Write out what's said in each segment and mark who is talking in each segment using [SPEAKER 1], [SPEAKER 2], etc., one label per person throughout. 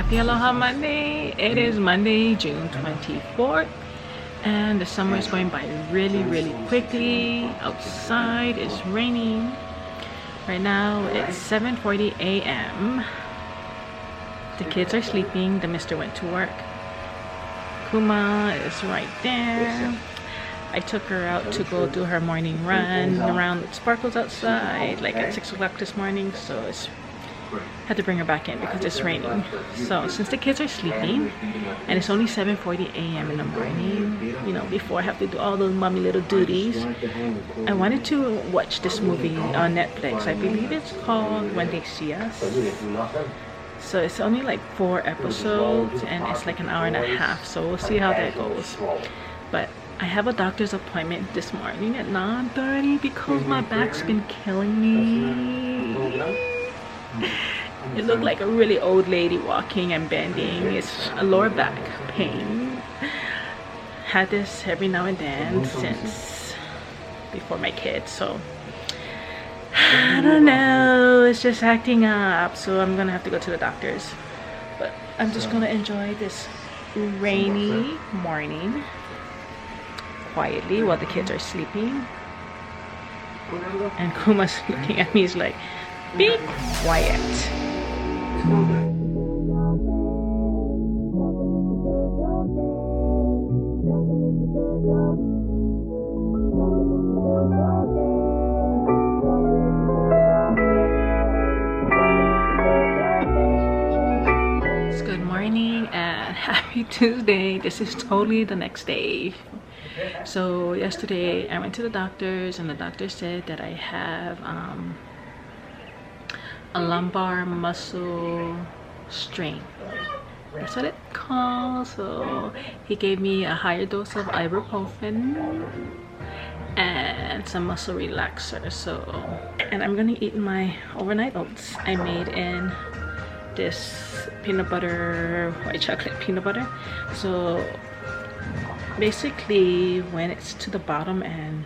[SPEAKER 1] Happy Aloha Monday. It is Monday, June 24th, and the summer is going by really quickly. Outside is raining. Right now it's 7:40 a.m. The kids are sleeping. The mister went to work. Kuma is right there. I took her out to go do her morning run around Sparkles outside like at 6 o'clock this morning, so it's had to bring her back in because it's raining. So since the kids are sleeping and it's only 7:40 a.m. in the morning, you know, before I have to do all those mommy little duties, I wanted to watch this movie on Netflix. I believe it's called When They See Us. So it's only like 4 episodes and it's like an hour and a half, so we'll see how that goes. But I have a doctor's appointment this morning at 9:30 because my back's been killing me. It looked like a really old lady walking and bending. It's a lower back pain. Had this every now and then since before my kids, so I don't know, it's just acting up, so I'm gonna have to go to the doctor's. But I'm just gonna enjoy this rainy morning quietly while the kids are sleeping. And Kuma's looking at me, he's like, be quiet. Good morning and happy Tuesday. This is totally the next day. So yesterday I went to the doctor's and the doctor said that I have a lumbar muscle strain. That's what it calls. So he gave me a higher dose of ibuprofen and some muscle relaxer. So, and I'm gonna eat my overnight oats I made in this peanut butter, white chocolate peanut butter. So basically when it's to the bottom and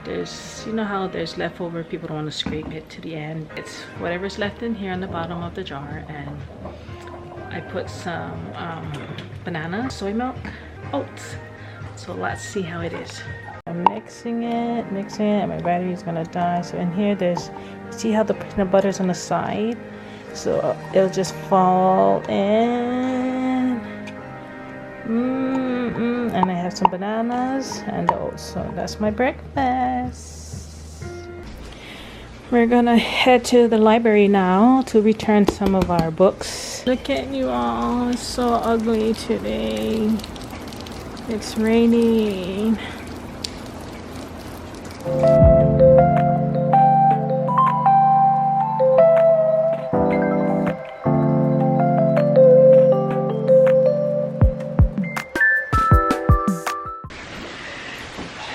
[SPEAKER 1] there's, you know how there's leftover, people don't want to scrape it to the end, it's whatever's left in here on the bottom of the jar, and I put some banana, soy milk, oats. So let's see how it is. I'm mixing it, and my battery's gonna die. So in here there's, see how the peanut butter's on the side, so it'll just fall in. And I have some bananas and oats. So that's my breakfast. We're gonna head to the library now to return some of our books. Look at you all, it's so ugly today. It's raining.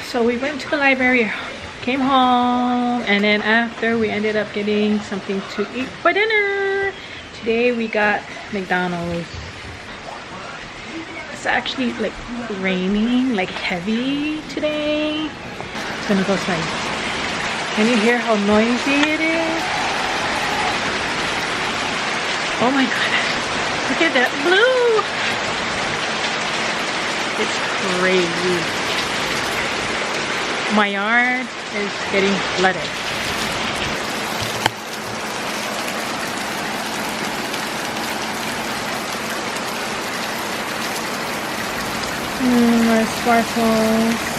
[SPEAKER 1] So we went to the library, came home, and then after we ended up getting something to eat for dinner. Today we got McDonald's. It's actually like raining, like heavy today. It's gonna go outside. Can you hear how noisy it is? Oh my goodness, look at that blue. It's crazy. My yard is getting flooded. My sparkles.